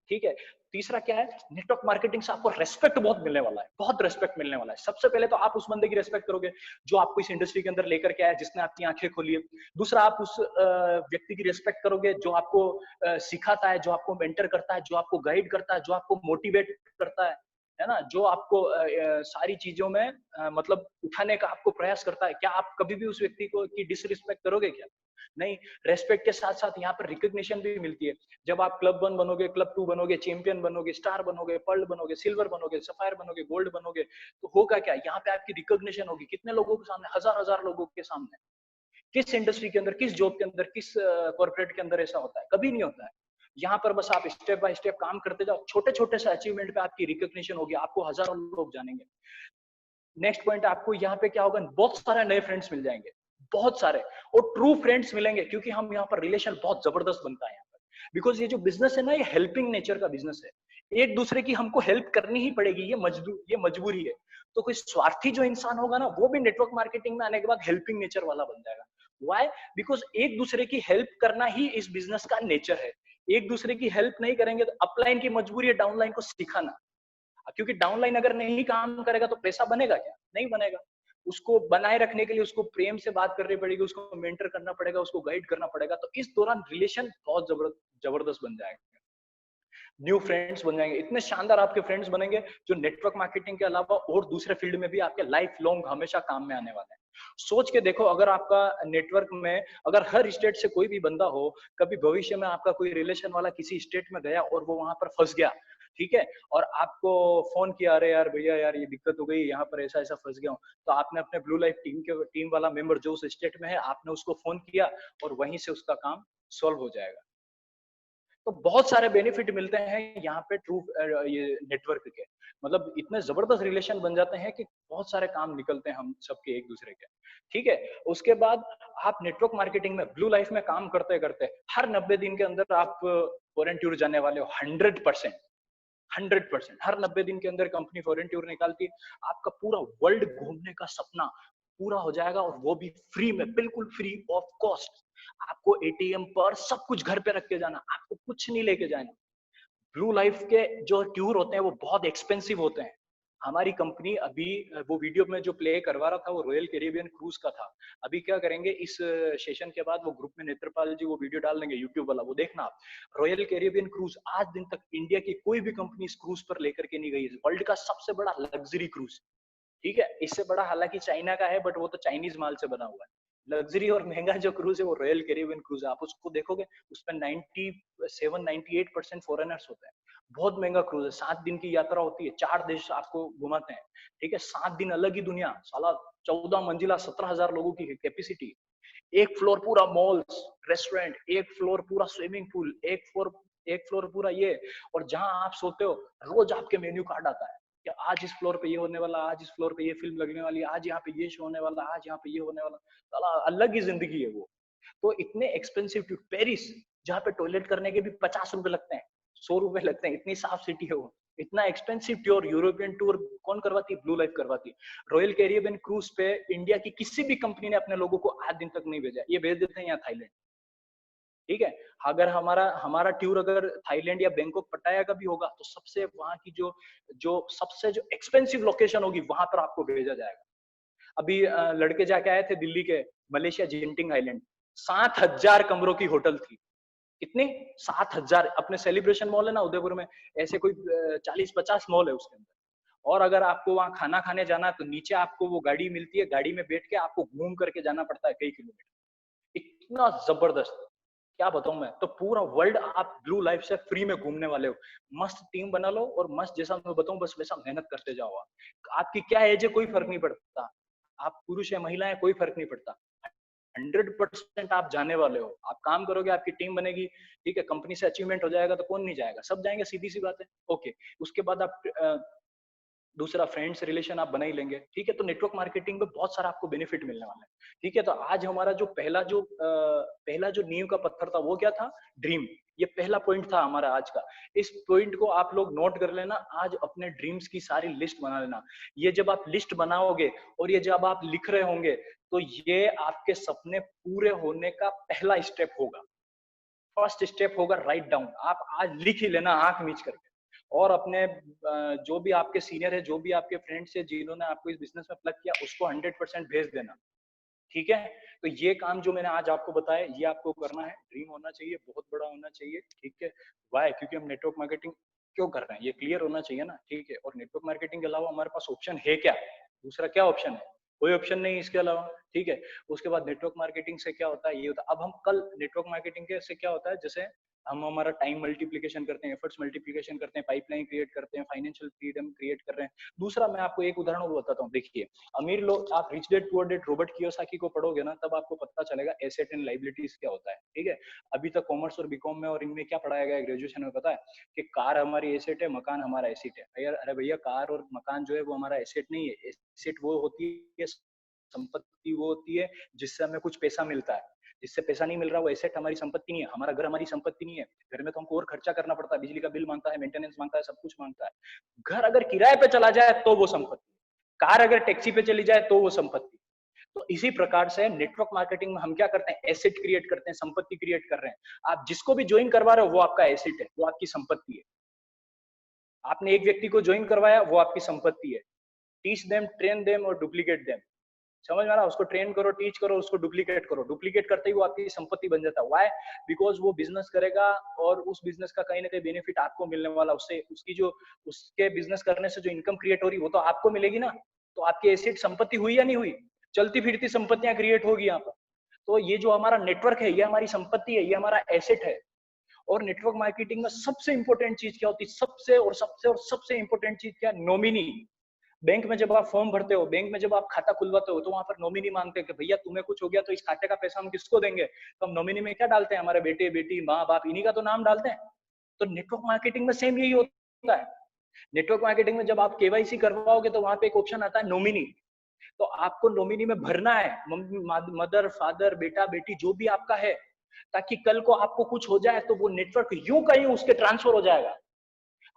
ठीक है। तीसरा क्या है, नेटवर्क मार्केटिंग से आपको रेस्पेक्ट बहुत मिलने वाला है, बहुत रेस्पेक्ट मिलने वाला है। सबसे पहले तो आप उस बंदे की रेस्पेक्ट करोगे जो आपको इस इंडस्ट्री के अंदर लेकर के आया, जिसने आपकी आंखें खोली है। दूसरा, आप उस व्यक्ति की रेस्पेक्ट करोगे जो आपको सिखाता है, जो आपको मेंटर करता है, जो आपको गाइड करता है, जो आपको मोटिवेट करता है है ना, जो आपको सारी चीजों में मतलब उठाने का आपको प्रयास करता है, क्या आप कभी भी उस व्यक्ति को की डिसरिस्पेक्ट करोगे क्या? नहीं। रेस्पेक्ट के साथ साथ यहाँ पर रिकॉग्निशन भी मिलती है। जब आप क्लब 1 बनोगे, क्लब 2 बनोगे, चैंपियन बनोगे, स्टार बनोगे, पर्ल बनोगे, सिल्वर बनोगे, सफायर बनोगे, गोल्ड बनोगे, तो होगा क्या? यहाँ पे आपकी रिकॉग्निशन होगी। कितने लोगों के सामने? हजार हजार लोगों के सामने। किस इंडस्ट्री के अंदर, किस जॉब के अंदर, किस कॉर्पोरेट के अंदर ऐसा होता है? कभी नहीं होता है। यहाँ पर बस आप स्टेप बाय स्टेप काम करते जाओ, छोटे छोटे से अचीवमेंट पे आपकी रिकॉग्निशन होगी, आपको हजारों लोग जानेंगे। नेक्स्ट पॉइंट, आपको यहाँ पे क्या होगा? बहुत सारे नए फ्रेंड्स मिल जाएंगे, बहुत सारे, और ट्रू फ्रेंड्स मिलेंगे, क्योंकि हम यहाँ पर रिलेशन बहुत जबरदस्त बनता है यहाँ पर। बिकॉज ये जो बिजनेस है ना, ये हेल्पिंग नेचर का बिजनेस है। एक दूसरे की हमको हेल्प करनी ही पड़ेगी, ये मजबूरी है। तो कोई स्वार्थी जो इंसान होगा ना, वो भी नेटवर्क मार्केटिंग में आने के बाद हेल्पिंग नेचर वाला बन जाएगा। वाई? बिकॉज एक दूसरे की हेल्प करना ही इस बिजनेस का नेचर है। एक दूसरे की हेल्प नहीं करेंगे तो अपलाइन की मजबूरी है डाउनलाइन को सिखाना, क्योंकि डाउनलाइन अगर नहीं काम करेगा तो पैसा बनेगा क्या? नहीं बनेगा। उसको बनाए रखने के लिए उसको प्रेम से बात करनी पड़ेगी, उसको मेंटर करना पड़ेगा, उसको गाइड करना पड़ेगा। तो इस दौरान रिलेशन बहुत जबरदस्त बन जाएगा। न्यू फ्रेंड्स बन जाएंगे, इतने शानदार आपके फ्रेंड्स बनेंगे जो नेटवर्क मार्केटिंग के अलावा और दूसरे फील्ड में भी आपके लाइफ लॉन्ग हमेशा काम में आने वाले हैं। सोच के देखो, अगर आपका नेटवर्क में अगर हर स्टेट से कोई भी बंदा हो, कभी भविष्य में आपका कोई रिलेशन वाला किसी स्टेट में गया और वो वहां पर फंस गया, ठीक है, और आपको फोन किया, अरे यार भैया यार ये दिक्कत हो गई, यहाँ पर ऐसा ऐसा फंस गया हूँ, तो आपने अपने ब्लू लाइफ टीम वाला मेंबर जो उस स्टेट में है, आपने उसको फोन किया और वहीं से उसका काम सॉल्व हो जाएगा। तो बहुत सारे बेनिफिट मिलते हैं यहाँ पे ट्रू ये नेटवर्क के, मतलब इतने जबरदस्त रिलेशन बन जाते हैं कि बहुत सारे काम निकलते हैं हम सबके एक दूसरे के। ठीक है, उसके बाद आप नेटवर्क मार्केटिंग में ब्लू लाइफ में काम करते करते हर 90 दिन के अंदर आप फॉरेन टूर जाने वाले हो। 100%, 100%, हर 90 दिन के अंदर कंपनी फॉरेन टूर निकालती है। आपका पूरा वर्ल्ड घूमने का सपना पूरा हो जाएगा, और वो भी फ्री में, बिल्कुल फ्री ऑफ कॉस्ट। आपको एटीएम पर सब कुछ घर पे रख के जाना, आपको कुछ नहीं लेके जाना। ब्लू लाइफ के जो टूर होते हैं वो बहुत एक्सपेंसिव होते हैं। हमारी कंपनी अभी वो वीडियो में जो प्ले करवा रहा था वो रॉयल कैरिबियन क्रूज का था। अभी क्या करेंगे, इस सेशन के बाद वो ग्रुप में नेत्रपाल जी वो वीडियो डाल देंगे यूट्यूब वाला, वो देखना आप। रॉयल कैरिबियन क्रूज आज दिन तक इंडिया की कोई भी कंपनी इस क्रूज पर लेकर के नहीं गई है। वर्ल्ड का सबसे बड़ा लग्जरी क्रूज, ठीक है, इससे बड़ा हालांकि चाइना का है, बट वो तो चाइनीज माल से बना हुआ है। लग्जरी और महंगा जो क्रूज है वो रॉयल कैरिबियन क्रूज है। आप उसको देखोगे उसमें 97-98% फॉरेनर्स होते हैं। बहुत महंगा क्रूज है, 7 दिन की यात्रा होती है, 4 देश आपको घुमाते हैं। ठीक है, 7 दिन अलग ही दुनिया, साला 14 मंजिला, 17,000 लोगों की कैपेसिटी। एक फ्लोर पूरा मॉल्स, रेस्टोरेंट, एक फ्लोर पूरा स्विमिंग पूल, एक फ्लोर पूरा ये, और जहां आप सोते हो रोज आपके मेन्यू कार्ड आता है कि आज इस फ्लोर पे ये होने वाला, आज इस फ्लोर पे ये फिल्म लगने वाली, आज यहाँ पे ये शो होने वाला, आज यहाँ पे ये होने वाला। साला अलग ही जिंदगी है वो। तो इतने एक्सपेंसिव टू पेरिस, जहाँ पे टॉयलेट करने के भी 50 रुपए लगते हैं, 100 रुपए लगते हैं, इतनी साफ सिटी है वो। इतना एक्सपेंसिव टूर, यूरोपियन टूर कौन करवाती है? ब्लू लाइफ करवाती है। रॉयल कैरिबियन क्रूज पे इंडिया की किसी भी कंपनी ने अपने लोगों को आज दिन तक नहीं भेजा, ये भेज देते हैं यहाँ थाईलैंड। ठीक है, अगर हमारा हमारा टूर अगर थाईलैंड या बैंकॉक पटाया का भी होगा, तो सबसे वहां की जो जो सबसे जो एक्सपेंसिव लोकेशन होगी वहां पर आपको भेजा जाएगा। अभी लड़के जाके आए थे दिल्ली के, मलेशिया जिंटिंग आइलैंड, 7,000 कमरों की होटल थी। कितनी? 7,000। अपने सेलिब्रेशन मॉल है ना उदयपुर में, ऐसे कोई 40-50 मॉल है उसके अंदर। और अगर आपको वहां खाना खाने जाना है तो नीचे आपको वो गाड़ी मिलती है, गाड़ी में बैठ के आपको घूम करके जाना पड़ता है कई किलोमीटर। इतना जबरदस्त, क्या बताऊं मैं। तो पूरा वर्ल्ड आप ब्लू लाइफ से फ्री में घूमने वाले हो। मस्त टीम बना लो और मस्त, जैसा मैं बताऊं बस वैसा मेहनत करते जाओ। आपकी क्या एज है कोई फर्क नहीं पड़ता, आप पुरुष या महिला है कोई फर्क नहीं पड़ता। 100% आप जाने वाले हो, आप काम करोगे, आपकी टीम बनेगी, ठीक है, कंपनी से अचीवमेंट हो जाएगा तो कौन नहीं जाएगा? सब जाएंगे, सीधी सी बात है। ओके, उसके बाद आप दूसरा फ्रेंड्स रिलेशन आप बना ही लेंगे। ठीक है, तो नेटवर्क मार्केटिंग में बहुत सारा आपको बेनिफिट मिलने वाला है। ठीक है, तो आज हमारा जो पहला जो नींव का पत्थर था वो क्या था? ड्रीम। ये पहला पॉइंट था हमारा आज का। इस पॉइंट को आप लोग नोट कर लेना, आज अपने ड्रीम्स की सारी लिस्ट बना लेना। ये जब आप लिस्ट बनाओगे और ये जब आप लिख रहे होंगे, तो ये आपके सपने पूरे होने का पहला स्टेप होगा। फर्स्ट स्टेप होगा राइट डाउन। आप आज लिख ही लेना आंख मीच करके, और अपने जो भी आपके सीनियर है, जो भी आपके फ्रेंड्स है जिन्होंने आपको इस बिजनेस में प्लग किया, उसको 100% भेज देना। ठीक है, तो ये काम जो मैंने आज आपको बताया ये आपको करना है। ड्रीम होना चाहिए, बहुत बड़ा होना चाहिए। ठीक है, वाई? क्योंकि हम नेटवर्क मार्केटिंग क्यों कर रहे हैं, ये क्लियर होना चाहिए ना, ठीक है। और नेटवर्क मार्केटिंग के अलावा हमारे पास ऑप्शन है क्या, दूसरा क्या ऑप्शन है, कोई ऑप्शन नहीं इसके अलावा, ठीक है। उसके बाद नेटवर्क मार्केटिंग से क्या होता है, ये होता है, अब हम कल नेटवर्क मार्केटिंग के से क्या होता है, जैसे हम हमारा टाइम मल्टीप्लिकेशन करते हैं, एफर्ट्स मल्टीप्लिकेशन करते हैं, पाइपलाइन क्रिएट करते हैं, फाइनेंशियल फ्रीडम क्रिएट कर रहे हैं। दूसरा मैं आपको एक उदाहरण बताता हूँ, देखिए अमीर लोग, आप rich dad poor dad Robert Kiyosaki को पढ़ोगे ना, तब आपको पता चलेगा एसेट एंड लाइबिलिटीज क्या होता है, ठीक है। अभी तक कॉमर्स और बीकॉम में और इनमें क्या पढ़ाया गया है ग्रेजुएशन में, पता है कि कार हमारी एसेट है, मकान हमारा एसेट है। यार अरे भैया, कार और मकान जो है वो हमारा एसेट नहीं है। एसेट वो होती है, संपत्ति वो होती है जिससे हमें कुछ पैसा मिलता है। जिससे पैसा नहीं मिल रहा वो एसेट हमारी संपत्ति नहीं है। हमारा घर हमारी संपत्ति नहीं है। घर में तो हमको और खर्चा करना पड़ता है, बिजली का बिल मांगता है, मेंटेनेंस मांगता है, सब कुछ मांगता है। घर अगर किराए पे चला जाए तो वो संपत्ति, कार अगर टैक्सी पे चली जाए तो वो संपत्ति। तो इसी प्रकार से नेटवर्क मार्केटिंग में हम क्या करते हैं, एसेट क्रिएट करते हैं, संपत्ति क्रिएट कर रहे हैं। आप जिसको भी ज्वाइन करवा रहे हो वो आपका एसेट है, वो आपकी संपत्ति है। आपने एक व्यक्ति को ज्वाइन करवाया, वो आपकी संपत्ति है। टीच देम, ट्रेन देम और डुप्लीकेट देम। समझ में आ रहा, उसको ट्रेन करो, टीच करो, उसको डुप्लीकेट करो। डुप्लीकेट करते ही वो आपकी संपत्ति बन जाता है। व्हाई? बिकॉज वो बिजनेस करेगा और उस बिजनेस का कहीं ना कहीं बेनिफिट आपको मिलने वाला, उससे उसकी जो उसके बिजनेस करने से जो इनकम क्रिएट हो रही वो तो आपको मिलेगी ना। तो आपकी एसेट संपत्ति हुई या नहीं हुई, चलती फिरती संपत्तियां क्रिएट होगी यहाँ पर। तो ये जो हमारा नेटवर्क है ये हमारी संपत्ति है, ये हमारा एसेट है। और नेटवर्क मार्केटिंग में सबसे इंपॉर्टेंट चीज क्या होती है, सबसे इंपॉर्टेंट चीज क्या, नॉमिनी। बैंक में जब आप फॉर्म भरते हो, बैंक में जब आप खाता खुलवाते हो, तो वहां पर नॉमिनी मांगते हैं कि भैया तुम्हें कुछ हो गया तो इस खाते का पैसा हम किसको देंगे। तो हम नॉमिनी में क्या डालते हैं, हमारे बेटे बेटी माँ बाप, इन्हीं का तो नाम डालते हैं। तो नेटवर्क मार्केटिंग में सेम यही होता है। नेटवर्क मार्केटिंग में जब आप केवाईसी करवाओगे तो वहां पे एक ऑप्शन आता है नॉमिनी। तो आपको नॉमिनी में भरना है मदर फादर बेटा बेटी जो भी आपका है, ताकि कल को आपको कुछ हो जाए तो वो नेटवर्क यूं का यूं उसके ट्रांसफर हो जाएगा।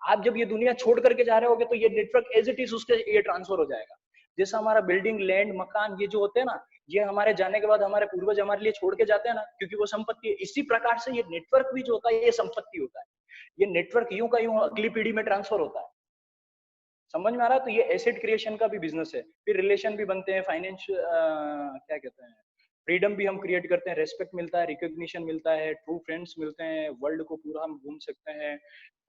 आप जब ये दुनिया छोड़ करके जा रहे होगे तो ये नेटवर्क एज इट इज उसके ये ट्रांसफर हो जाएगा। जैसा हमारा बिल्डिंग लैंड मकान ये जो होते हैं ना, ये हमारे जाने के बाद हमारे पूर्वज हमारे लिए छोड़ के जाते हैं ना, क्योंकि वो संपत्ति है। इसी प्रकार से ये नेटवर्क भी जो होता है ये संपत्ति होता है। ये नेटवर्क यूं का यूं अगली पीढ़ी में ट्रांसफर होता है। समझ में आ रहा है? तो ये एसेट क्रिएशन का भी बिजनेस है। फिर रिलेशन भी बनते हैं, फाइनेंस क्या कहते हैं, फ्रीडम भी हम क्रिएट करते हैं, रेस्पेक्ट मिलता है, रिकॉग्निशन मिलता है, ट्रू फ्रेंड्स मिलते हैं, वर्ल्ड को पूरा हम घूम सकते हैं,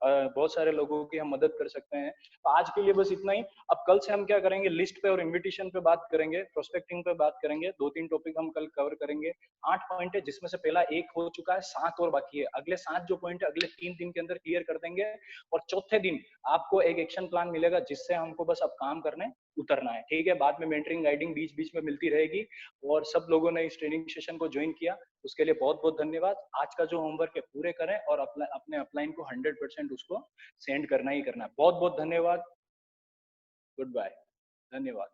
बहुत सारे लोगों की हम मदद कर सकते हैं। तो आज के लिए बस इतना ही। अब कल से हम क्या करेंगे, लिस्ट पे और इनविटेशन पे बात करेंगे, प्रोस्पेक्टिंग पे बात करेंगे। 2-3 टॉपिक हम कल कवर करेंगे। 8 पॉइंट है जिसमें से पहला 1 हो चुका है, 7 और बाकी है। अगले 7 जो पॉइंट है अगले 3 दिन के अंदर क्लियर कर देंगे। और चौथे दिन आपको एक एक्शन प्लान मिलेगा जिससे हमको बस अब काम करने उतरना है, ठीक है। बाद में मेंटरिंग गाइडिंग बीच बीच में मिलती रहेगी। और सब लोगों ने इस ट्रेनिंग सेशन को ज्वाइन किया उसके लिए बहुत बहुत धन्यवाद। आज का जो होमवर्क है पूरे करें और अपने अपलाइन को 100% उसको सेंड करना ही करना है। बहुत बहुत धन्यवाद। Goodbye. धन्यवाद।